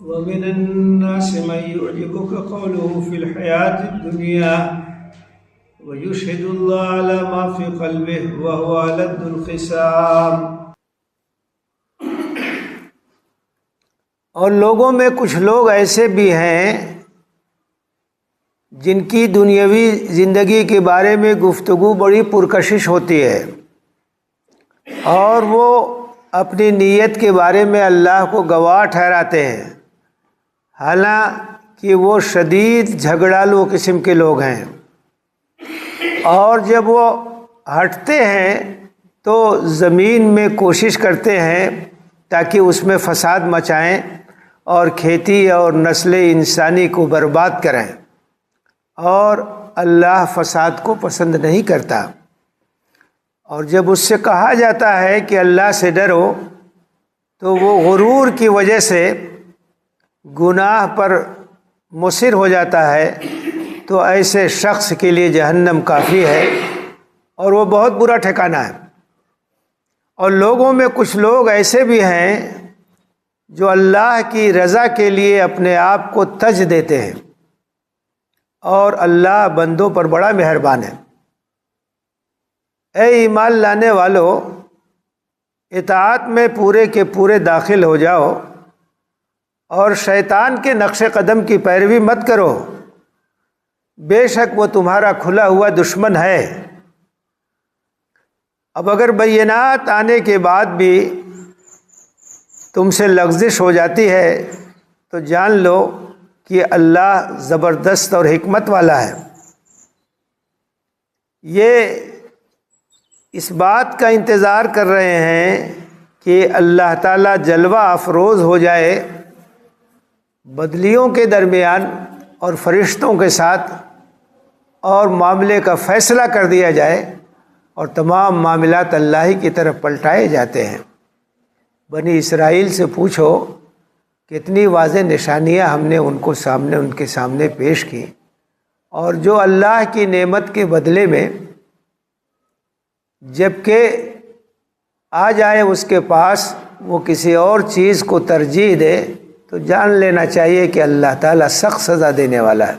ومن الناس من يعجبك قوله في الحياة الدنيا ويشهد الله على ما في قلبه وهو ألد الخصام۔ اور لوگوں میں کچھ لوگ ایسے بھی ہیں جن کی دنیاوی زندگی کے بارے میں گفتگو بڑی پرکشش ہوتی ہے، اور وہ اپنی نیت کے بارے میں اللہ کو گواہ ٹھہراتے ہیں، حالانکہ وہ شدید جھگڑالو قسم کے لوگ ہیں، اور جب وہ ہٹتے ہیں تو زمین میں کوشش کرتے ہیں تاکہ اس میں فساد مچائیں اور کھیتی اور نسل انسانی کو برباد کریں، اور اللہ فساد کو پسند نہیں کرتا۔ اور جب اس سے کہا جاتا ہے کہ اللہ سے ڈرو تو وہ غرور کی وجہ سے گناہ پر مصر ہو جاتا ہے، تو ایسے شخص کے لیے جہنم کافی ہے اور وہ بہت برا ٹھکانہ ہے۔ اور لوگوں میں کچھ لوگ ایسے بھی ہیں جو اللہ کی رضا کے لیے اپنے آپ کو تج دیتے ہیں، اور اللہ بندوں پر بڑا مہربان ہے۔ اے ایمان لانے والو، اطاعت میں پورے کے پورے داخل ہو جاؤ اور شیطان کے نقش قدم کی پیروی مت کرو، بے شک وہ تمہارا کھلا ہوا دشمن ہے۔ اب اگر بینات آنے کے بعد بھی تم سے لغزش ہو جاتی ہے تو جان لو کہ اللہ زبردست اور حکمت والا ہے۔ یہ اس بات کا انتظار کر رہے ہیں کہ اللہ تعالیٰ جلوہ افروز ہو جائے بدلیوں کے درمیان اور فرشتوں کے ساتھ، اور معاملے کا فیصلہ کر دیا جائے، اور تمام معاملات اللہ ہی کی طرف پلٹائے جاتے ہیں۔ بنی اسرائیل سے پوچھو کتنی واضح نشانیاں ہم نے ان کے سامنے پیش کی، اور جو اللہ کی نعمت کے بدلے میں جب کہ آ جائے اس کے پاس وہ کسی اور چیز کو ترجیح دے تو جان لینا چاہیے کہ اللہ تعالیٰ سخت سزا دینے والا ہے۔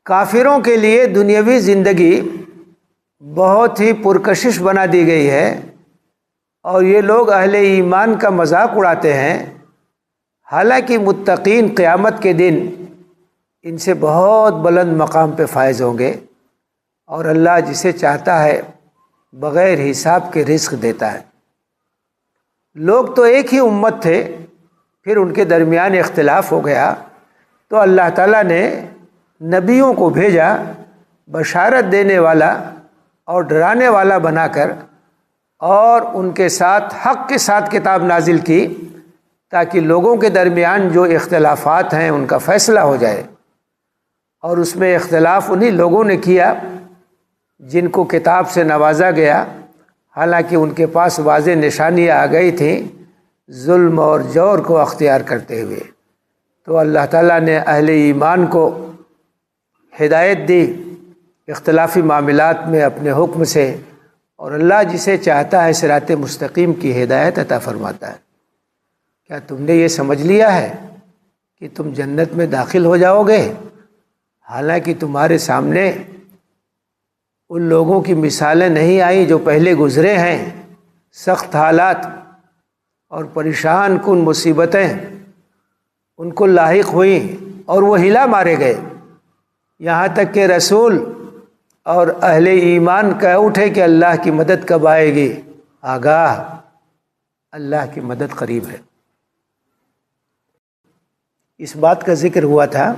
کافروں کے لیے دنیاوی زندگی بہت ہی پرکشش بنا دی گئی ہے، اور یہ لوگ اہل ایمان کا مذاق اڑاتے ہیں، حالانکہ متقین قیامت کے دن ان سے بہت بلند مقام پہ فائز ہوں گے، اور اللہ جسے چاہتا ہے بغیر حساب کے رزق دیتا ہے۔ لوگ تو ایک ہی امت تھے، پھر ان کے درمیان اختلاف ہو گیا تو اللہ تعالیٰ نے نبیوں کو بھیجا بشارت دینے والا اور ڈرانے والا بنا کر، اور ان کے ساتھ حق کے ساتھ کتاب نازل کی تاکہ لوگوں کے درمیان جو اختلافات ہیں ان کا فیصلہ ہو جائے۔ اور اس میں اختلاف انہی لوگوں نے کیا جن کو کتاب سے نوازا گیا، حالانکہ ان کے پاس واضح نشانیاں آ گئی تھیں ظلم اور جور کو اختیار کرتے ہوئے۔ تو اللہ تعالیٰ نے اہل ایمان کو ہدایت دی اختلافی معاملات میں اپنے حکم سے، اور اللہ جسے چاہتا ہے صراط مستقیم کی ہدایت عطا فرماتا ہے۔ کیا تم نے یہ سمجھ لیا ہے کہ تم جنت میں داخل ہو جاؤ گے، حالانکہ تمہارے سامنے ان لوگوں کی مثالیں نہیں آئیں جو پہلے گزرے ہیں؟ سخت حالات اور پریشان کن مصیبتیں ان کو لاحق ہوئیں اور وہ ہلا مارے گئے، یہاں تک کہ رسول اور اہل ایمان کہہ اٹھے کہ اللہ کی مدد کب آئے گی؟ آگاہ، اللہ کی مدد قریب ہے۔ اس بات کا ذکر ہوا تھا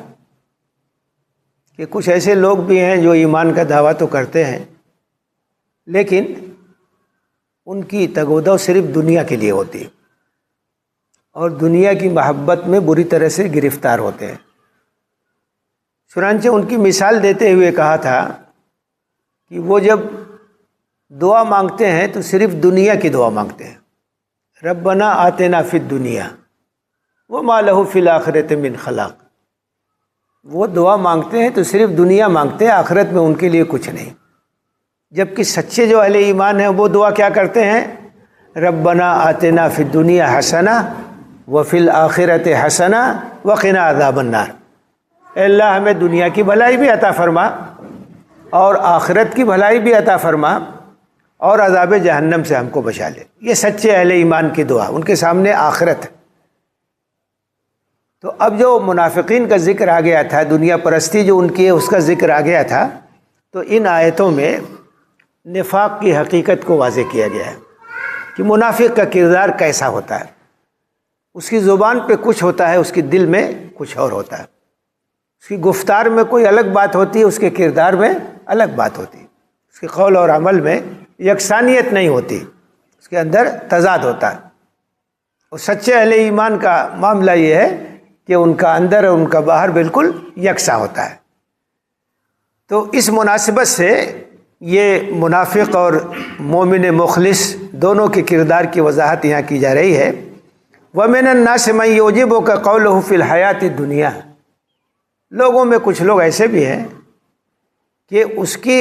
کہ کچھ ایسے لوگ بھی ہیں جو ایمان کا دعویٰ تو کرتے ہیں، لیکن ان کی تگ و دو صرف دنیا کے لیے ہوتی ہے، اور دنیا کی محبت میں بری طرح سے گرفتار ہوتے ہیں۔ چنانچہ ان کی مثال دیتے ہوئے کہا تھا کہ وہ جب دعا مانگتے ہیں تو صرف دنیا کی دعا مانگتے ہیں، ربنا آتنا فی الدنیا وما لہ فی الآخرۃ من خلاق۔ وہ دعا مانگتے ہیں تو صرف دنیا مانگتے ہیں، آخرت میں ان کے لیے کچھ نہیں۔ جبکہ سچے جو اہل ایمان ہیں وہ دعا کیا کرتے ہیں؟ ربنا آتنا فی الدنیا حسنہ وفی الآخرۃ حسنہ وقنا عذاب النار، اے اللہ ہمیں دنیا کی بھلائی بھی عطا فرما اور آخرت کی بھلائی بھی عطا فرما اور عذاب جہنم سے ہم کو بچا لے۔ یہ سچے اہل ایمان کی دعا، ان کے سامنے آخرت ہے۔ تو اب جو منافقین کا ذکر آ گیا تھا، دنیا پرستی جو ان کی ہے اس کا ذکر آ گیا تھا، تو ان آیتوں میں نفاق کی حقیقت کو واضح کیا گیا ہے کہ منافق کا کردار کیسا ہوتا ہے۔ اس کی زبان پہ کچھ ہوتا ہے، اس کی دل میں کچھ اور ہوتا ہے۔ اس کی گفتار میں کوئی الگ بات ہوتی ہے، اس کے کردار میں الگ بات ہوتی ہے۔ اس کے قول اور عمل میں یکسانیت نہیں ہوتی، اس کے اندر تضاد ہوتا ہے۔ اور سچے اہل ایمان کا معاملہ یہ ہے کہ ان کا اندر اور ان کا باہر بالکل یکساں ہوتا ہے۔ تو اس مناسبت سے یہ منافق اور مومن مخلص دونوں کے کردار کی وضاحت یہاں کی جا رہی ہے۔ وَمِنَ النَّاسِ مَن يُعْجِبُكَ قَوْلُهُ فِي الْحَيَاةِ الدُّنْيَا، لوگوں میں کچھ لوگ ایسے بھی ہیں کہ اس کی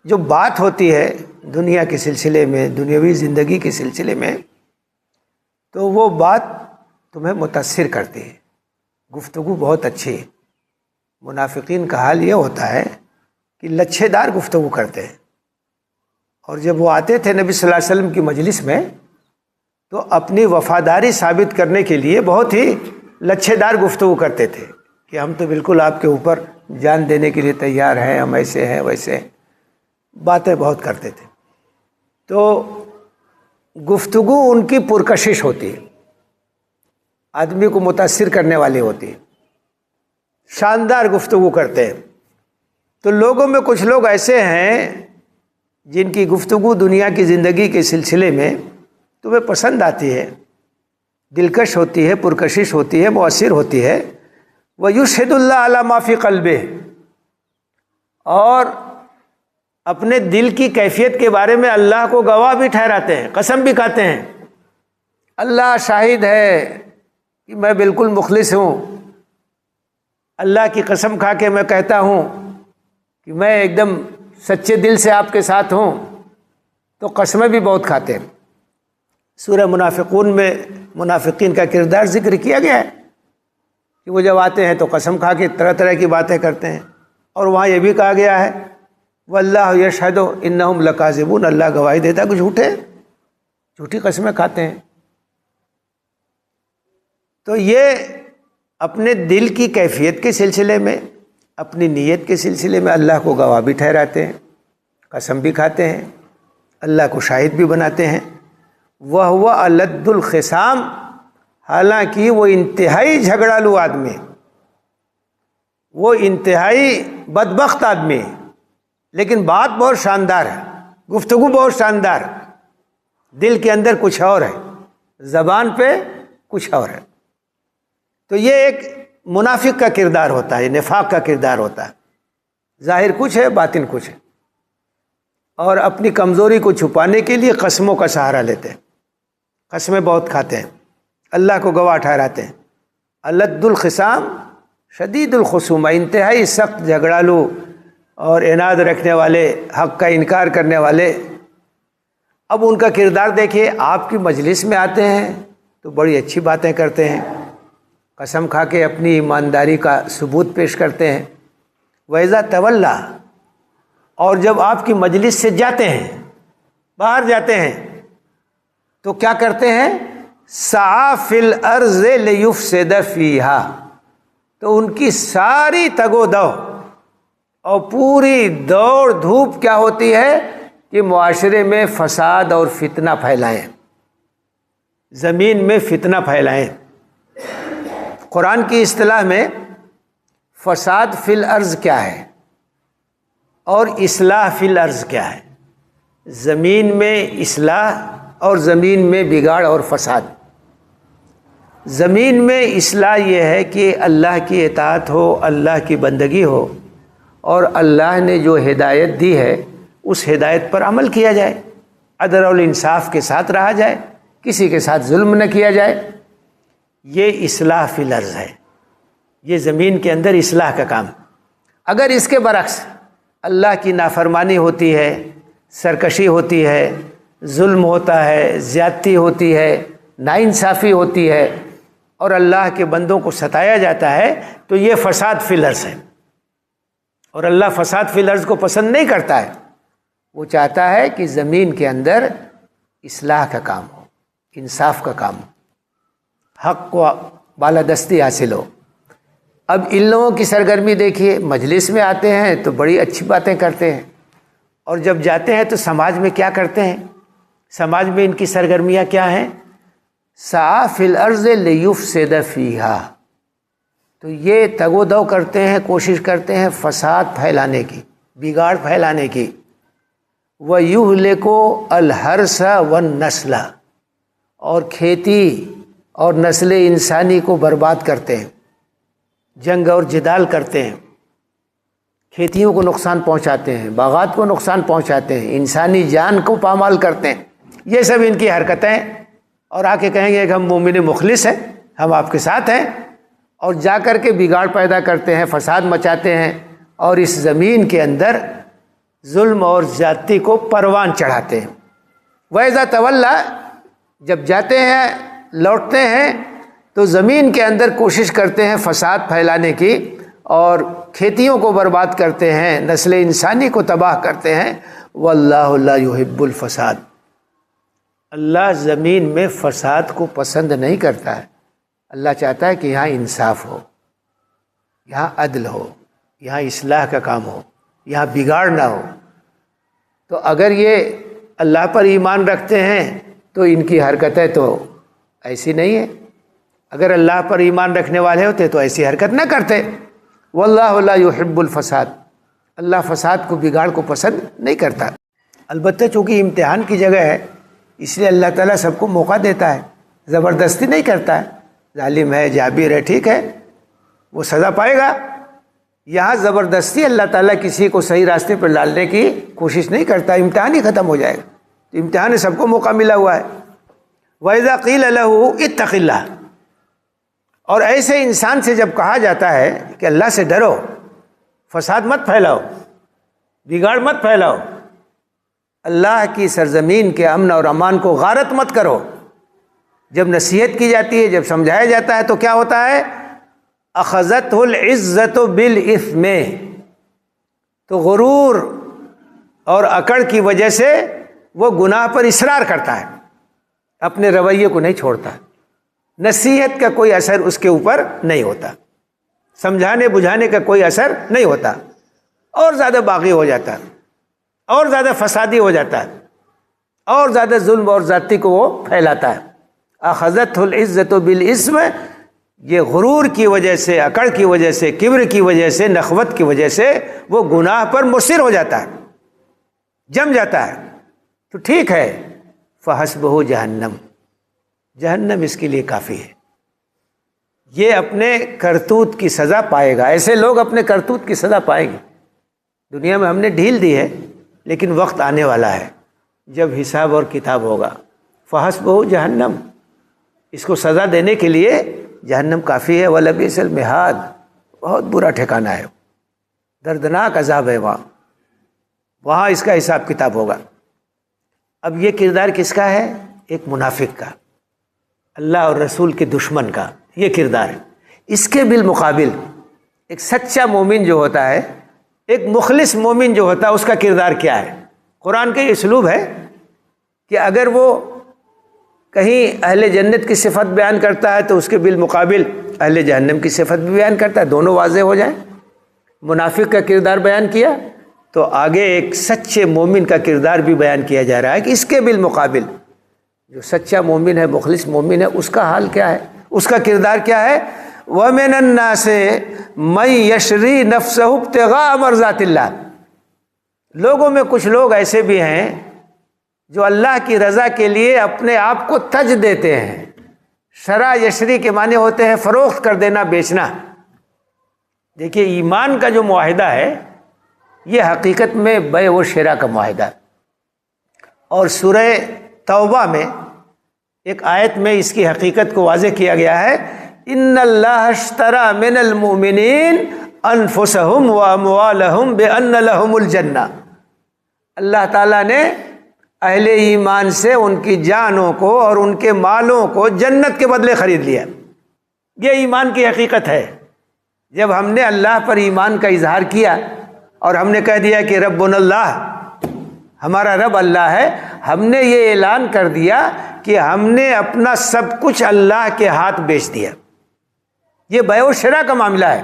جو بات ہوتی ہے دنیا کے سلسلے میں، دنیاوی زندگی کے سلسلے میں، تو وہ بات تمہیں متاثر کرتی ہے، گفتگو بہت اچھی ہے۔ منافقین کا حال یہ ہوتا ہے کہ لچھے دار گفتگو کرتے ہیں، اور جب وہ آتے تھے نبی صلی اللہ علیہ وسلم کی مجلس میں تو اپنی وفاداری ثابت کرنے کے لیے بہت ہی لچھے دار گفتگو کرتے تھے کہ ہم تو بالکل آپ کے اوپر جان دینے کے لیے تیار ہیں، ہم ایسے ہیں ویسے ہیں، باتیں بہت کرتے تھے۔ تو گفتگو ان کی پرکشش ہوتی ہے، آدمی کو متاثر کرنے والی ہوتی ہے، شاندار گفتگو کرتے ہیں۔ تو لوگوں میں کچھ لوگ ایسے ہیں جن کی گفتگو دنیا کی زندگی کے سلسلے میں تمہیں پسند آتی ہے، دلکش ہوتی ہے، پرکشش ہوتی ہے، مؤثر ہوتی ہے۔ وَيُشْهِدُ اللَّهَ عَلَى مَا فِي قَلْبِهِ، اور اپنے دل کی کیفیت کے بارے میں اللہ کو گواہ بھی ٹھہراتے ہیں، قسم بھی کھاتے ہیں۔ اللہ شاہد ہے کہ میں بالکل مخلص ہوں، اللہ کی قسم کھا کے میں کہتا ہوں کہ میں ایک دم سچے دل سے آپ کے ساتھ ہوں۔ تو قسمیں بھی بہت کھاتے ہیں۔ سورہ منافقون میں منافقین کا کردار ذکر کیا گیا ہے کہ وہ جب آتے ہیں تو قسم کھا کے طرح طرح کی باتیں کرتے ہیں، اور وہاں یہ بھی کہا گیا ہے واللہ یشہد انہم لکاذبون، اللہ گواہی دیتا ہے کہ جھوٹی قسمیں کھاتے ہیں۔ تو یہ اپنے دل کی کیفیت کے سلسلے میں، اپنی نیت کے سلسلے میں اللہ کو گواہ بھی ٹھہراتے ہیں، قسم بھی کھاتے ہیں، اللہ کو شاہد بھی بناتے ہیں۔ وَهُوَ أَلَدُّ الْخِصَامِ، حالانکہ وہ انتہائی جھگڑالو آدمی، وہ انتہائی بدبخت آدمی ہے، لیکن بات بہت شاندار ہے، گفتگو بہت شاندار، دل کے اندر کچھ اور ہے، زبان پہ کچھ اور ہے۔ تو یہ ایک منافق کا کردار ہوتا ہے، نفاق کا کردار ہوتا ہے، ظاہر کچھ ہے، باطن کچھ ہے، اور اپنی کمزوری کو چھپانے کے لیے قسموں کا سہارا لیتے ہیں، قسمیں بہت کھاتے ہیں، اللہ کو گواہ ٹھہراتے ہیں۔ الد الخصام، شدید الخصومہ، انتہائی سخت جھگڑالو اور عناد رکھنے والے، حق کا انکار کرنے والے۔ اب ان کا کردار دیکھیے، آپ کی مجلس میں آتے ہیں تو بڑی اچھی باتیں کرتے ہیں، قسم کھا کے اپنی ایمانداری کا ثبوت پیش کرتے ہیں۔ وَإِذَا تَوَلَّىٰ، اور جب آپ کی مجلس سے جاتے ہیں، باہر جاتے ہیں، تو کیا کرتے ہیں؟ سعیٰ فی الارض لیفسد فیہا، تو ان کی ساری تگ و دو اور پوری دوڑ دھوپ کیا ہوتی ہے کہ معاشرے میں فساد اور فتنہ پھیلائیں، زمین میں فتنہ پھیلائیں۔ قرآن کی اصطلاح میں فساد فی الارض کیا ہے اور اصلاح فی الارض کیا ہے؟ زمین میں اصلاح اور زمین میں بگاڑ اور فساد۔ زمین میں اصلاح یہ ہے کہ اللہ کی اطاعت ہو، اللہ کی بندگی ہو، اور اللہ نے جو ہدایت دی ہے اس ہدایت پر عمل کیا جائے، عدل اور انصاف کے ساتھ رہا جائے، کسی کے ساتھ ظلم نہ کیا جائے۔ یہ اصلاح فی الارض ہے، یہ زمین کے اندر اصلاح کا کام۔ اگر اس کے برعکس اللہ کی نافرمانی ہوتی ہے، سرکشی ہوتی ہے، ظلم ہوتا ہے، زیادتی ہوتی ہے، ناانصافی ہوتی ہے، اور اللہ کے بندوں کو ستایا جاتا ہے تو یہ فساد فی الارض ہے، اور اللہ فساد فی الارض کو پسند نہیں کرتا ہے۔ وہ چاہتا ہے کہ زمین کے اندر اصلاح کا کام ہو، انصاف کا کام ہو، حق کو بالادستی حاصل ہو۔ اب ان لوگوں کی سرگرمی دیکھیے، مجلس میں آتے ہیں تو بڑی اچھی باتیں کرتے ہیں، اور جب جاتے ہیں تو سماج میں کیا کرتے ہیں؟ سماج میں ان کی سرگرمیاں کیا ہیں؟ سعی فی الارض لیفسد فیہا، تو یہ تگ و دو کرتے ہیں، کوشش کرتے ہیں فساد پھیلانے کی، بگاڑ پھیلانے کی۔ وَيُهْلِكُ الْحَرْثَ وَالنَّسْلَ، اور کھیتی اور نسل انسانی کو برباد کرتے ہیں، جنگ اور جدال کرتے ہیں، کھیتیوں کو نقصان پہنچاتے ہیں، باغات کو نقصان پہنچاتے ہیں، انسانی جان کو پامال کرتے ہیں۔ یہ سب ان کی حرکتیں، اور آ کے کہیں گے کہ ہم مومن مخلص ہیں، ہم آپ کے ساتھ ہیں، اور جا کر کے بگاڑ پیدا کرتے ہیں، فساد مچاتے ہیں، اور اس زمین کے اندر ظلم اور زیادتی کو پروان چڑھاتے ہیں۔ وَإِذَا تَوَلَّى، جب جاتے ہیں لوٹتے ہیں تو زمین کے اندر کوشش کرتے ہیں فساد پھیلانے کی، اور کھیتیوں کو برباد کرتے ہیں، نسل انسانی کو تباہ کرتے ہیں۔ وَاللَّهُ لَا يُحِبُّ الْفَسَادَ، اللہ زمین میں فساد کو پسند نہیں کرتا ہے۔ اللہ چاہتا ہے کہ یہاں انصاف ہو، یہاں عدل ہو، یہاں اصلاح کا کام ہو، یہاں بگاڑ نہ ہو۔ تو اگر یہ اللہ پر ایمان رکھتے ہیں تو ان کی حرکتیں تو ایسی نہیں ہے، اگر اللہ پر ایمان رکھنے والے ہوتے تو ایسی حرکت نہ کرتے۔ واللہ لا یحب الفساد، اللہ فساد کو، بگاڑ کو پسند نہیں کرتا۔ البتہ چونکہ امتحان کی جگہ ہے اس لیے اللہ تعالیٰ سب کو موقع دیتا ہے، زبردستی نہیں کرتا ہے۔ ظالم ہے، جابر ہے، ٹھیک ہے، وہ سزا پائے گا۔ یہاں زبردستی اللہ تعالیٰ کسی کو صحیح راستے پر ڈالنے کی کوشش نہیں کرتا، امتحان ہی ختم ہو جائے گا۔ تو امتحان سب کو موقع ملا ہوا ہے۔ وَإِذَا قِيلَ لَهُ اتَّقِ اللَّهَ، اور ایسے انسان سے جب کہا جاتا ہے کہ اللہ سے ڈرو، فساد مت پھیلاؤ، بگاڑ مت پھیلاؤ، اللہ کی سرزمین کے امن اور امان کو غارت مت کرو، جب نصیحت کی جاتی ہے، جب سمجھایا جاتا ہے تو کیا ہوتا ہے؟ اخذتہ العزت بالاثم، تو غرور اور اکڑ کی وجہ سے وہ گناہ پر اصرار کرتا ہے، اپنے رویے کو نہیں چھوڑتا، نصیحت کا کوئی اثر اس کے اوپر نہیں ہوتا، سمجھانے بجھانے کا کوئی اثر نہیں ہوتا، اور زیادہ باغی ہو جاتا ہے، اور زیادہ فسادی ہو جاتا ہے، اور زیادہ ظلم اور زیادتی کو وہ پھیلاتا ہے۔ اخذتہ العزت بالاثم، یہ غرور کی وجہ سے، اکڑ کی وجہ سے، کبر کی وجہ سے، نخوت کی وجہ سے وہ گناہ پر مصر ہو جاتا ہے، جم جاتا ہے، تو ٹھیک ہے، فحسبہ جہنم، جہنم اس کے لیے کافی ہے، یہ اپنے کرتوت کی سزا پائے گا۔ ایسے لوگ اپنے کرتوت کی سزا پائیں گے۔ دنیا میں ہم نے ڈھیل دی ہے، لیکن وقت آنے والا ہے جب حساب اور کتاب ہوگا۔ فحسبہ جہنم، اس کو سزا دینے کے لیے جہنم کافی ہے۔ وَلَبِئْسَ الْمِہَادُ، بہت برا ٹھکانہ ہے، دردناک عذاب ہے وہاں اس کا حساب کتاب ہوگا۔ اب یہ کردار کس کا ہے؟ ایک منافق کا، اللہ اور رسول کے دشمن کا یہ کردار ہے۔ اس کے بالمقابل ایک سچا مومن جو ہوتا ہے، ایک مخلص مومن جو ہوتا ہے، اس کا کردار کیا ہے؟ قرآن کا یہ اسلوب ہے کہ اگر وہ کہیں اہل جنت کی صفت بیان کرتا ہے تو اس کے بالمقابل اہل جہنم کی صفت بھی بیان کرتا ہے، دونوں واضح ہو جائیں۔ منافق کا کردار بیان کیا تو آگے ایک سچے مومن کا کردار بھی بیان کیا جا رہا ہے کہ اس کے بالمقابل جو سچا مومن ہے، مخلص مومن ہے، اس کا حال کیا ہے، اس کا کردار کیا ہے؟ وَمِنَ النَّاسِ مَن يَشْرِي نَفْسَهُ ابْتِغَاءَ مَرْضَاتِ اللَّهِ، لوگوں میں کچھ لوگ ایسے بھی ہیں جو اللہ کی رضا کے لیے اپنے آپ کو تج دیتے ہیں۔ شرع یشری کے معنی ہوتے ہیں فروخت کر دینا، بیچنا۔ دیکھیے ایمان کا جو معاہدہ ہے یہ حقیقت میں بیع و شراء کا معاہدہ ہے، اور سورہ توبہ میں ایک آیت میں اس کی حقیقت کو واضح کیا گیا ہے، ان اللہ اشترى من المؤمنین انفسهم واموالهم بان لهم الجنہ، اللہ تعالیٰ نے اہل ایمان سے ان کی جانوں کو اور ان کے مالوں کو جنت کے بدلے خرید لیا۔ یہ ایمان کی حقیقت ہے۔ جب ہم نے اللہ پر ایمان کا اظہار کیا اور ہم نے کہہ دیا کہ ربنا اللہ، ہمارا رب اللہ ہے، ہم نے یہ اعلان کر دیا کہ ہم نے اپنا سب کچھ اللہ کے ہاتھ بیچ دیا۔ یہ بیع و شراء کا معاملہ ہے،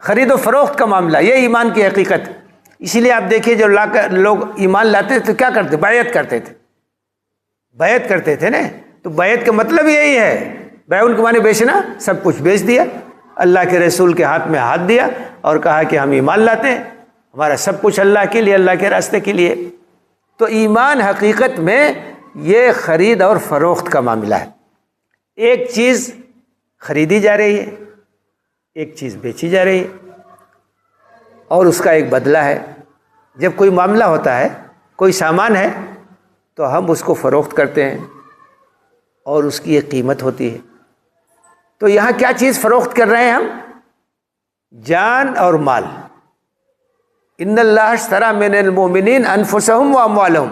خرید و فروخت کا معاملہ، یہ ایمان کی حقیقت ہے۔ اسی لیے آپ دیکھیے جو لوگ ایمان لاتے تھے تو کیا کرتے؟ بیعت کرتے تھے، بیعت کرتے تھے نا۔ تو بیعت کا مطلب یہی ہے، بیع کے معنی بیچنا، سب کچھ بیچ دیا، اللہ کے رسول کے ہاتھ میں ہاتھ دیا اور کہا کہ ہم ایمان لاتے ہیں، ہمارا سب کچھ اللہ کے لیے، اللہ کے راستے کے لیے۔ تو ایمان حقیقت میں یہ خرید اور فروخت کا معاملہ ہے۔ ایک چیز خریدی جا رہی ہے، ایک چیز بیچی جا رہی ہے، اور اس کا ایک بدلہ ہے۔ جب کوئی معاملہ ہوتا ہے، کوئی سامان ہے تو ہم اس کو فروخت کرتے ہیں اور اس کی ایک قیمت ہوتی ہے۔ تو یہاں کیا چیز فروخت کر رہے ہیں ہم؟ جان اور مال۔ ان اللہ اشتری من المؤمنین انفسهم واموالهم،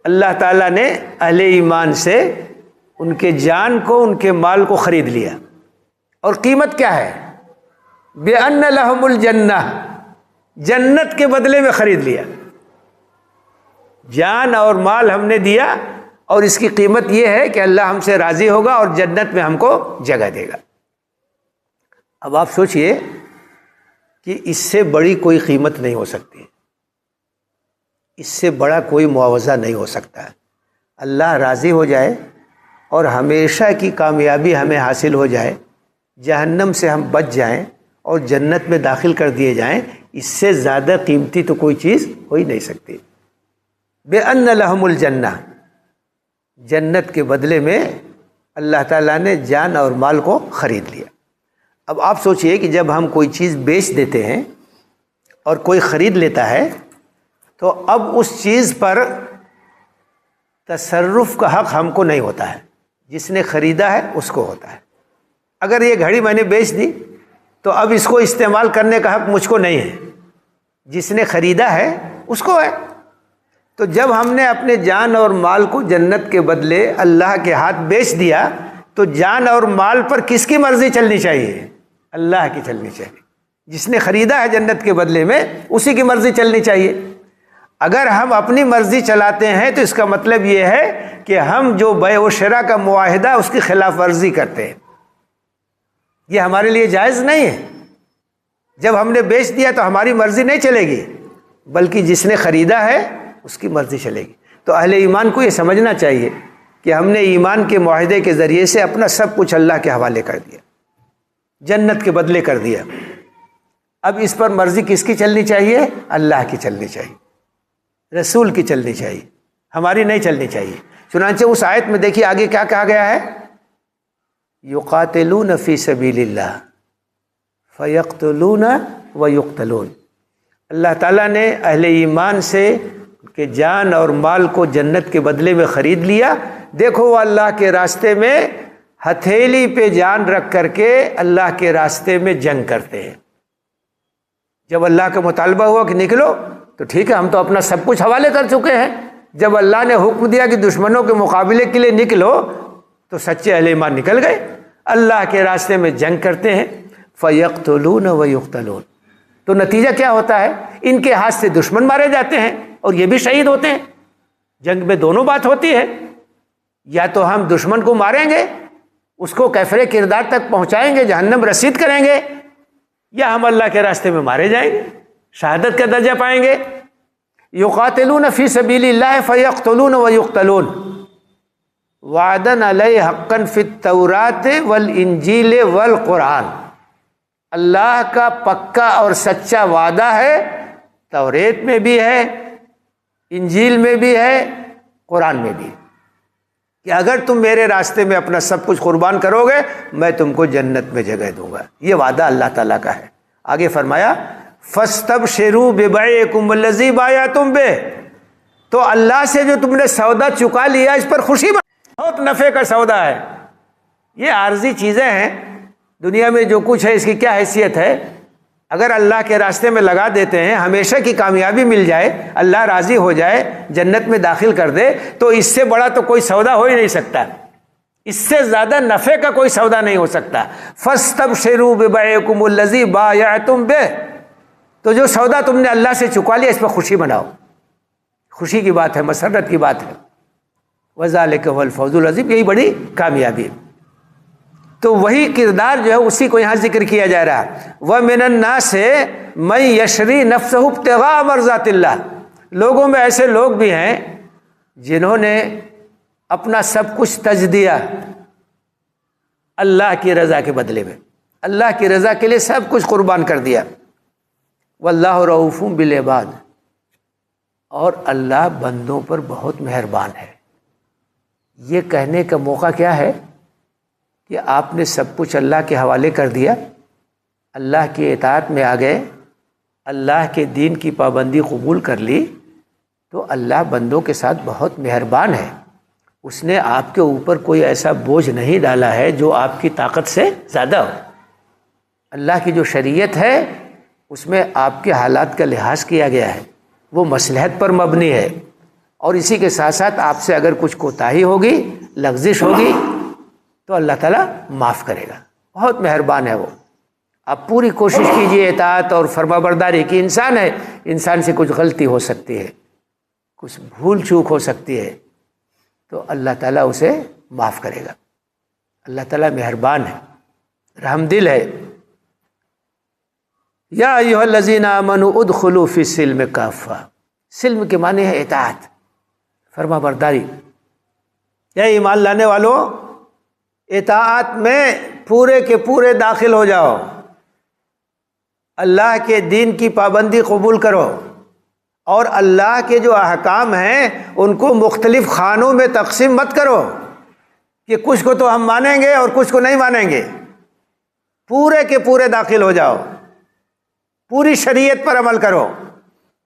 اللہ تعالیٰ نے اہل ایمان سے ان کے جان کو، ان کے مال کو خرید لیا، اور قیمت کیا ہے؟ بِأَنَّ لَهُمُ الْجَنَّةَ، جنت کے بدلے میں خرید لیا۔ جان اور مال ہم نے دیا، اور اس کی قیمت یہ ہے کہ اللہ ہم سے راضی ہوگا اور جنت میں ہم کو جگہ دے گا۔ اب آپ سوچئے کہ اس سے بڑی کوئی قیمت نہیں ہو سکتی، اس سے بڑا کوئی معاوضہ نہیں ہو سکتا۔ اللہ راضی ہو جائے اور ہمیشہ کی کامیابی ہمیں حاصل ہو جائے، جہنم سے ہم بچ جائیں اور جنت میں داخل کر دیے جائیں، اس سے زیادہ قیمتی تو کوئی چیز ہو ہی نہیں سکتی۔ بِأَنَّ لَهُمُ الْجَنَّةَ، جنت کے بدلے میں اللہ تعالیٰ نے جان اور مال کو خرید لیا۔ اب آپ سوچئے کہ جب ہم کوئی چیز بیچ دیتے ہیں اور کوئی خرید لیتا ہے تو اب اس چیز پر تصرف کا حق ہم کو نہیں ہوتا ہے، جس نے خریدا ہے اس کو ہوتا ہے۔ اگر یہ گھڑی میں نے بیچ دی تو اب اس کو استعمال کرنے کا حق مجھ کو نہیں ہے، جس نے خریدا ہے اس کو ہے۔ تو جب ہم نے اپنے جان اور مال کو جنت کے بدلے اللہ کے ہاتھ بیچ دیا تو جان اور مال پر کس کی مرضی چلنی چاہیے؟ اللہ کی چلنی چاہیے۔ جس نے خریدا ہے جنت کے بدلے میں اسی کی مرضی چلنی چاہیے۔ اگر ہم اپنی مرضی چلاتے ہیں تو اس کا مطلب یہ ہے کہ ہم جو بیع و شراء کا معاہدہ اس کی خلاف ورزی کرتے ہیں، یہ ہمارے لیے جائز نہیں ہے۔ جب ہم نے بیچ دیا تو ہماری مرضی نہیں چلے گی، بلکہ جس نے خریدا ہے اس کی مرضی چلے گی۔ تو اہل ایمان کو یہ سمجھنا چاہیے کہ ہم نے ایمان کے معاہدے کے ذریعے سے اپنا سب کچھ اللہ کے حوالے کر دیا، جنت کے بدلے کر دیا۔ اب اس پر مرضی کس کی چلنی چاہیے؟ اللہ کی چلنی چاہیے، رسول کی چلنی چاہیے، ہماری نہیں چلنی چاہیے۔ چنانچہ اس آیت میں دیکھیے آگے کیا کہا گیا ہے؟ یقاتلون فی سبیل اللہ فیقتلون ویقتلون۔ اللہ تعالیٰ نے اہل ایمان سے کہ جان اور مال کو جنت کے بدلے میں خرید لیا۔ دیکھو وہ اللہ کے راستے میں ہتھیلی پہ جان رکھ کر کے اللہ کے راستے میں جنگ کرتے ہیں۔ جب اللہ کا مطالبہ ہوا کہ نکلو تو ٹھیک ہے، ہم تو اپنا سب کچھ حوالے کر چکے ہیں۔ جب اللہ نے حکم دیا کہ دشمنوں کے مقابلے کے لیے نکلو تو سچے اہل ایمان نکل گئے، اللہ کے راستے میں جنگ کرتے ہیں۔ فَيَقْتُلُونَ وَيُقْتَلُونَ، تو نتیجہ کیا ہوتا ہے؟ ان کے ہاتھ سے دشمن مارے جاتے ہیں اور یہ بھی شہید ہوتے ہیں۔ جنگ میں دونوں بات ہوتی ہے، یا تو ہم دشمن کو ماریں گے، اس کو کیفر کردار تک پہنچائیں گے، جہنم رسید کریں گے، یا ہم اللہ کے راستے میں مارے جائیں گے، شہادت کا درجہ پائیں گے۔ یقاتلون فی سبیل اللہ فیقتلون ویقتلون وعدا علیہ حقا فی التوراۃ والانجیل والقرآن، اللہ کا پکا اور سچا وعدہ ہے، توریت میں بھی ہے، انجیل میں بھی ہے، قرآن میں بھی، کہ اگر تم میرے راستے میں اپنا سب کچھ قربان کرو گے میں تم کو جنت میں جگہ دوں گا۔ یہ وعدہ اللہ تعالیٰ کا ہے۔ آگے فرمایا فَاسْتَبْشِرُوا بِبَيْعِكُمُ الَّذِي بَایَعْتُم بِهِ، تو اللہ سے جو تم نے سودا چکا لیا اس پر خوشی بہت نفع کا سودا ہے۔ یہ عارضی چیزیں ہیں، دنیا میں جو کچھ ہے اس کی کیا حیثیت ہے؟ اگر اللہ کے راستے میں لگا دیتے ہیں، ہمیشہ کی کامیابی مل جائے، اللہ راضی ہو جائے، جنت میں داخل کر دے، تو اس سے بڑا تو کوئی سودا ہو ہی نہیں سکتا۔ اس سے زیادہ نفع کا کوئی سودا نہیں ہو سکتا۔ فاستبشروا ببیعکم الذی بایعتم بہ، تو جو سودا تم نے اللہ سے چکا لیا اس پر خوشی مناؤ، خوشی کی بات ہے، مسرت کی بات ہے۔ وذالک هو الفوز العظیم، یہی بڑی کامیابی ہے۔ تو وہی کردار جو ہے اسی کو یہاں ذکر کیا جا رہا ہے۔ وَمِنَ النَّاسِ مَن يَشْرِي نَفْسَهُ ابْتِغَاءَ مَرْضَاتِ اللَّهِ، لوگوں میں ایسے لوگ بھی ہیں جنہوں نے اپنا سب کچھ تج دیا اللہ کی رضا کے بدلے میں، اللہ کی رضا کے لیے سب کچھ قربان کر دیا۔ وَاللَّهُ رَءُوفٌ بِالْعِبَادِ، اور اللہ بندوں پر بہت مہربان ہے۔ یہ کہنے کا موقع کیا ہے کہ آپ نے سب کچھ اللہ کے حوالے کر دیا، اللہ کی اطاعت میں آ گئے، اللہ کے دین کی پابندی قبول کر لی، تو اللہ بندوں کے ساتھ بہت مہربان ہے۔ اس نے آپ کے اوپر کوئی ایسا بوجھ نہیں ڈالا ہے جو آپ کی طاقت سے زیادہ ہو۔ اللہ کی جو شریعت ہے اس میں آپ کے حالات کا لحاظ کیا گیا ہے، وہ مصلحت پر مبنی ہے، اور اسی کے ساتھ ساتھ آپ سے اگر کچھ کوتاہی ہوگی، لغزش ہوگی، تو اللہ تعالیٰ معاف کرے گا، بہت مہربان ہے وہ۔ آپ پوری کوشش کیجئے اطاعت اور فرما برداری کی، انسان ہے، انسان سے کچھ غلطی ہو سکتی ہے، کچھ بھول چوک ہو سکتی ہے، تو اللہ تعالیٰ اسے معاف کرے گا۔ اللہ تعالیٰ مہربان ہے، رحم دل ہے۔ یا ایھا الذین آمنوا ادخلوا فی السلم کافہ، سلم کے معنی ہے اطاعت، فرما برداری۔ یا ایمان لانے والوں، اطاعت میں پورے کے پورے داخل ہو جاؤ، اللہ کے دین کی پابندی قبول کرو، اور اللہ کے جو احکام ہیں ان کو مختلف خانوں میں تقسیم مت کرو کہ کچھ کو تو ہم مانیں گے اور کچھ کو نہیں مانیں گے۔ پورے کے پورے داخل ہو جاؤ، پوری شریعت پر عمل کرو۔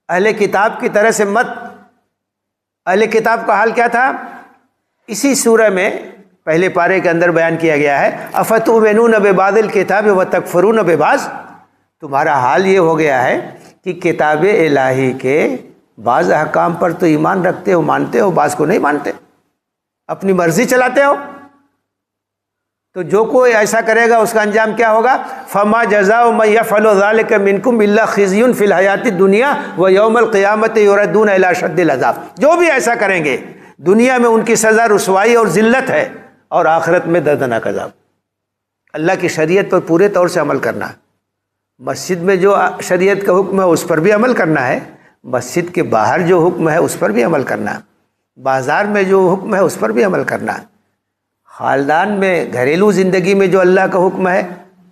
اہل کتاب کی طرح سے مت۔ اہل کتاب کا حال کیا تھا؟ اسی سورہ میں پہلے پارے کے اندر بیان کیا گیا ہے، افتؤمنون ببعض الکتاب وتکفرون ببعض، تمہارا حال یہ ہو گیا ہے کہ کتاب الہی کے بعض احکام پر تو ایمان رکھتے ہو، مانتے ہو، بعض کو نہیں مانتے، اپنی مرضی چلاتے ہو۔ تو جو کوئی ایسا کرے گا اس کا انجام کیا ہوگا؟ فما جزاء من يفعل ذلك منكم الا خزي في الحیات الدنیا ویوم القیامۃ یردون الی اشد العذاب، جو بھی ایسا کریں گے دنیا میں ان کی سزا رسوائی اور ذلت ہے، اور آخرت میں دردناک عذاب۔ اللہ کی شریعت پر پورے طور سے عمل کرنا، مسجد میں جو شریعت کا حکم ہے اس پر بھی عمل کرنا ہے، مسجد کے باہر جو حکم ہے اس پر بھی عمل کرنا، بازار میں جو حکم ہے اس پر بھی عمل کرنا، خاندان میں گھریلو زندگی میں جو اللہ کا حکم ہے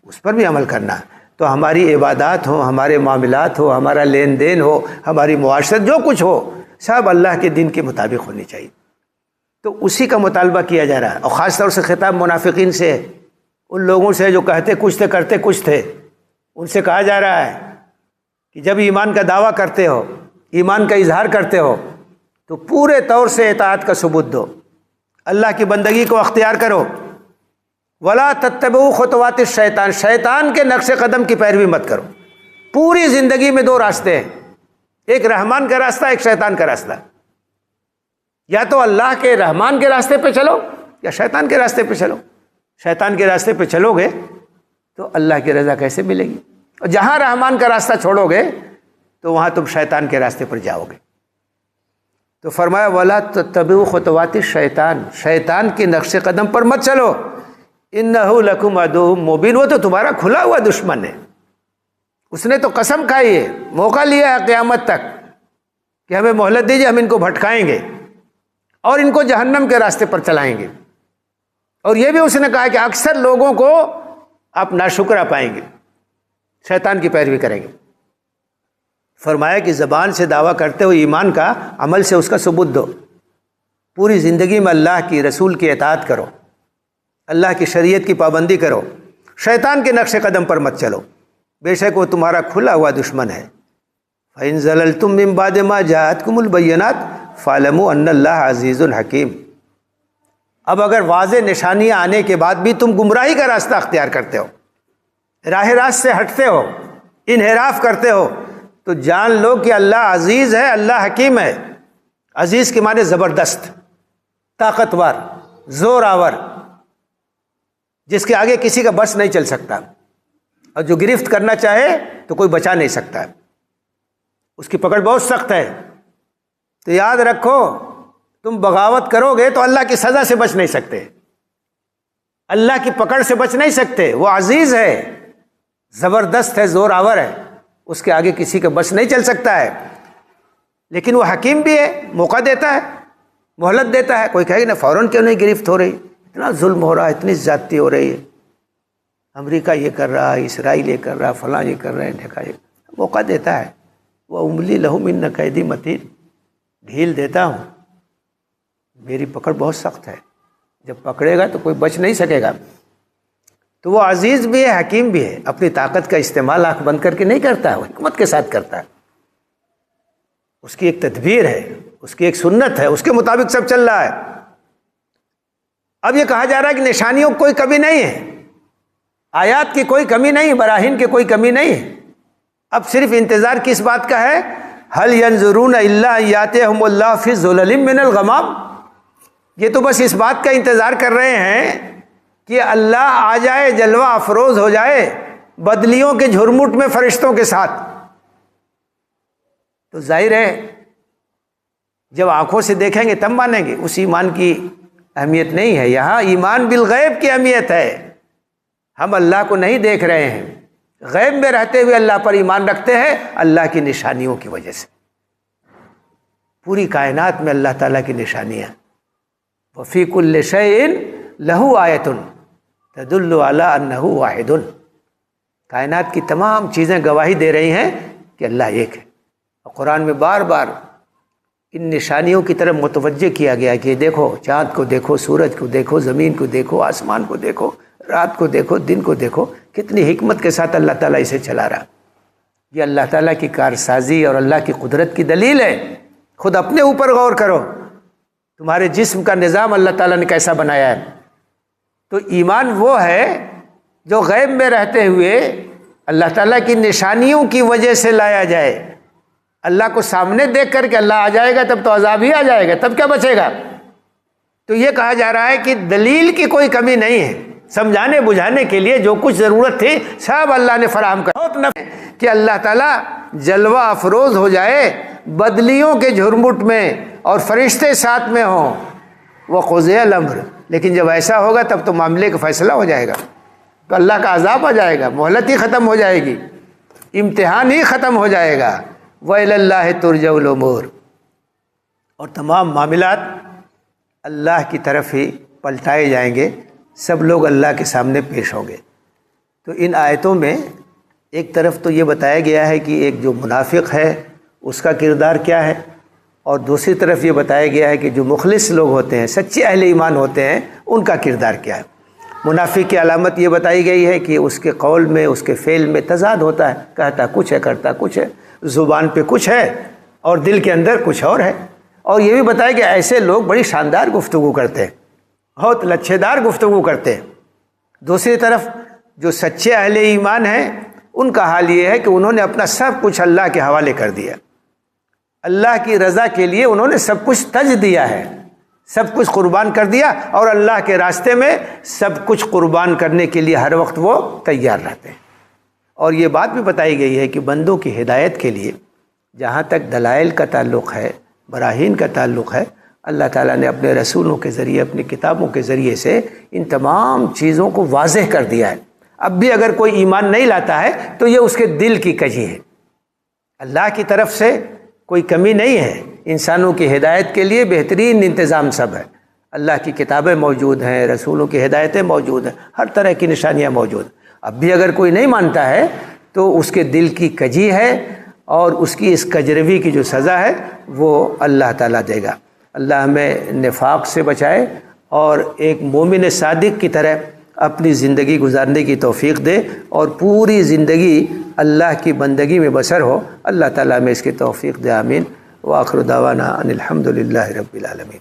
اس پر بھی عمل کرنا۔ تو ہماری عبادات ہوں، ہمارے معاملات ہو، ہمارا لین دین ہو، ہماری معاشرت جو کچھ ہو، سب اللہ کے دین کے مطابق ہونی چاہیے۔ تو اسی کا مطالبہ کیا جا رہا ہے، اور خاص طور سے خطاب منافقین سے ہے، ان لوگوں سے جو کہتے کچھ تھے کرتے کچھ تھے۔ ان سے کہا جا رہا ہے کہ جب ایمان کا دعویٰ کرتے ہو، ایمان کا اظہار کرتے ہو، تو پورے طور سے اطاعت کا ثبوت دو، اللہ کی بندگی کو اختیار کرو۔ ولا تتبعوا خطوات الشیطان، شیطان کے نقش قدم کی پیروی مت کرو۔ پوری زندگی میں دو راستے ہیں، ایک رحمان کا راستہ، ایک شیطان کا راستہ۔ یا تو اللہ کے رحمان کے راستے پہ چلو یا شیطان کے راستے پہ چلو۔ شیطان کے راستے پہ چلو گے تو اللہ کی رضا کیسے ملے گی؟ اور جہاں رحمان کا راستہ چھوڑو گے تو وہاں تم شیطان کے راستے پر جاؤ گے۔ تو فرمایا ولا تتبعوا خطوات الشیطان، شیطان کے نقش قدم پر مت چلو، انہ لکم عدو مبین، وہ تو تمہارا کھلا ہوا دشمن ہے۔ اس نے تو قسم کھائی ہے، موقع لیا ہے قیامت تک کہ ہمیں مہلت دیجیے، ہم ان کو بھٹکائیں گے اور ان کو جہنم کے راستے پر چلائیں گے۔ اور یہ بھی اس نے کہا کہ اکثر لوگوں کو آپ ناشکرا پائیں گے، شیطان کی پیروی کریں گے۔ فرمایا کہ زبان سے دعویٰ کرتے ہو ایمان کا، عمل سے اس کا ثبوت دو۔ پوری زندگی میں اللہ کی، رسول کی اطاعت کرو، اللہ کی شریعت کی پابندی کرو، شیطان کے نقش قدم پر مت چلو، بے شک وہ تمہارا کھلا ہوا دشمن ہے۔ فَإِن زَلَلْتُم مِّن بَعْدِ مَا جَاءَتْكُمُ الْبَيِّنَاتُ فَاعْلَمُوا أَنَّ اللَّهَ عَزِيزٌ حَكِيمٌ۔ اب اگر واضح نشانیاں آنے کے بعد بھی تم گمراہی کا راستہ اختیار کرتے ہو، راہ راست سے ہٹتے ہو، انحراف کرتے ہو، تو جان لو کہ اللہ عزیز ہے، اللہ حکیم ہے۔ عزیز کے معنی زبردست، طاقتور، زور آور، جس کے آگے کسی کا بس نہیں چل سکتا، اور جو گرفت کرنا چاہے تو کوئی بچا نہیں سکتا، اس کی پکڑ بہت سخت ہے۔ تو یاد رکھو، تم بغاوت کرو گے تو اللہ کی سزا سے بچ نہیں سکتے، اللہ کی پکڑ سے بچ نہیں سکتے۔ وہ عزیز ہے، زبردست ہے، زور آور ہے، اس کے آگے کسی کا بس نہیں چل سکتا ہے۔ لیکن وہ حکیم بھی ہے، موقع دیتا ہے، مہلت دیتا ہے۔ کوئی کہے گا نا فوراً کیوں نہیں گرفت ہو رہی، اتنا ظلم ہو رہا ہے، اتنی زیادتی ہو رہی ہے، امریکہ یہ کر رہا ہے، اسرائیل یہ کر رہا ہے، فلاں یہ کر رہے ہیں، ڈھکا یہ موقع دیتا ہے۔ وہ املی لہم ان قیدی متین، ڈھیل دیتا ہوں، میری پکڑ بہت سخت ہے، جب پکڑے گا تو کوئی بچ نہیں سکے گا۔ تو وہ عزیز بھی ہے، حکیم بھی ہے، اپنی طاقت کا استعمال آنکھ بند کر کے نہیں کرتا ہے، وہ حکمت کے ساتھ کرتا ہے۔ اس کی ایک تدبیر ہے، اس کی ایک سنت ہے، اس کے مطابق سب چل رہا ہے۔ اب یہ کہا جا رہا ہے کہ نشانیوں کی کوئی کمی نہیں ہے، آیات کی کوئی کمی نہیں، براہین کی کوئی کمی نہیں ہے۔ اب صرف انتظار کس بات کا ہے؟ هل ينظرون الا ان ياتيهم الله في ظلل من الغمام، یہ تو بس اس بات کا انتظار کر رہے ہیں کہ اللہ آ جائے، جلوہ افروز ہو جائے بدلیوں کے جھرمٹ میں فرشتوں کے ساتھ۔ تو ظاہر ہے جب آنکھوں سے دیکھیں گے تب مانیں گے، اس ایمان کی اہمیت نہیں ہے۔ یہاں ایمان بالغیب کی اہمیت ہے، ہم اللہ کو نہیں دیکھ رہے ہیں، غیب میں رہتے ہوئے اللہ پر ایمان رکھتے ہیں، اللہ کی نشانیوں کی وجہ سے۔ پوری کائنات میں اللہ تعالیٰ کی نشانیاں، وَفِي كُلِّ شَيْءٍ لَهُ آیَةٌ تَدُلُّ عَلَىٰ أَنَّهُ وَاحِدٌ، کائنات کی تمام چیزیں گواہی دے رہی ہیں کہ اللہ ایک ہے۔ اور قرآن میں بار بار ان نشانیوں کی طرف متوجہ کیا گیا کہ دیکھو چاند کو دیکھو، سورج کو دیکھو، زمین کو دیکھو، آسمان کو دیکھو، رات کو دیکھو، دن کو دیکھو، کتنی حکمت کے ساتھ اللہ تعالیٰ اسے چلا رہا۔ یہ اللہ تعالیٰ کی کارسازی اور اللہ کی قدرت کی دلیل ہے۔ خود اپنے اوپر غور کرو، تمہارے جسم کا نظام اللہ تعالیٰ نے کیسا بنایا ہے۔ تو ایمان وہ ہے جو غیب میں رہتے ہوئے اللہ تعالیٰ کی نشانیوں کی وجہ سے لایا جائے۔ اللہ کو سامنے دیکھ کر کے اللہ آ جائے گا تب تو عذاب ہی آ جائے گا، تب کیا بچے گا؟ تو یہ کہا جا رہا ہے کہ دلیل کی کوئی کمی نہیں ہے، سمجھانے بجھانے کے لیے جو کچھ ضرورت تھی سب اللہ نے فراہم کر کہ اللہ تعالیٰ جلوہ افروز ہو جائے بدلیوں کے جھرمٹ میں اور فرشتے ساتھ میں ہوں، وہ قضی الامر۔ لیکن جب ایسا ہوگا تب تو معاملے کا فیصلہ ہو جائے گا، تو اللہ کا عذاب آ جائے گا، مہلت ہی ختم ہو جائے گی، امتحان ہی ختم ہو جائے گا۔ وَإِلَى اللَّهِ تُرْجَعُ الْأُمُورُ، اور تمام معاملات اللہ کی طرف ہی پلٹائے جائیں گے، سب لوگ اللہ کے سامنے پیش ہوں گے۔ تو ان آیتوں میں ایک طرف تو یہ بتایا گیا ہے کہ ایک جو منافق ہے اس کا کردار کیا ہے، اور دوسری طرف یہ بتایا گیا ہے کہ جو مخلص لوگ ہوتے ہیں، سچے اہل ایمان ہوتے ہیں، ان کا کردار کیا ہے۔ منافق کی علامت یہ بتائی گئی ہے کہ اس کے قول میں، اس کے فعل میں تضاد ہوتا ہے، کہتا کچھ ہے، کرتا کچھ ہے، زبان پہ کچھ ہے اور دل کے اندر کچھ اور ہے۔ اور یہ بھی بتایا کہ ایسے لوگ بڑی شاندار گفتگو کرتے ہیں، بہت لچھے دار گفتگو کرتے ہیں۔ دوسری طرف جو سچے اہل ایمان ہیں ان کا حال یہ ہے کہ انہوں نے اپنا سب کچھ اللہ کے حوالے کر دیا، اللہ کی رضا کے لیے انہوں نے سب کچھ تج دیا ہے، سب کچھ قربان کر دیا، اور اللہ کے راستے میں سب کچھ قربان کرنے کے لیے ہر وقت وہ تیار رہتے ہیں۔ اور یہ بات بھی بتائی گئی ہے کہ بندوں کی ہدایت کے لیے جہاں تک دلائل کا تعلق ہے، براہین کا تعلق ہے، اللہ تعالیٰ نے اپنے رسولوں کے ذریعے، اپنی کتابوں کے ذریعے سے ان تمام چیزوں کو واضح کر دیا ہے۔ اب بھی اگر کوئی ایمان نہیں لاتا ہے تو یہ اس کے دل کی کجی ہے، اللہ کی طرف سے کوئی کمی نہیں ہے۔ انسانوں کی ہدایت کے لیے بہترین انتظام سب ہے، اللہ کی کتابیں موجود ہیں، رسولوں کی ہدایتیں موجود ہیں، ہر طرح کی نشانیاں موجود ہیں۔ اب بھی اگر کوئی نہیں مانتا ہے تو اس کے دل کی کجی ہے، اور اس کی اس کجروی کی جو سزا ہے وہ اللہ تعالیٰ دے گا۔ اللہ ہمیں نفاق سے بچائے اور ایک مومن صادق کی طرح اپنی زندگی گزارنے کی توفیق دے، اور پوری زندگی اللہ کی بندگی میں بسر ہو۔ اللہ تعالیٰ ہمیں اس کی توفیق دے، آمین۔ وآخر دعوانا ان الحمد للہ رب العالمین۔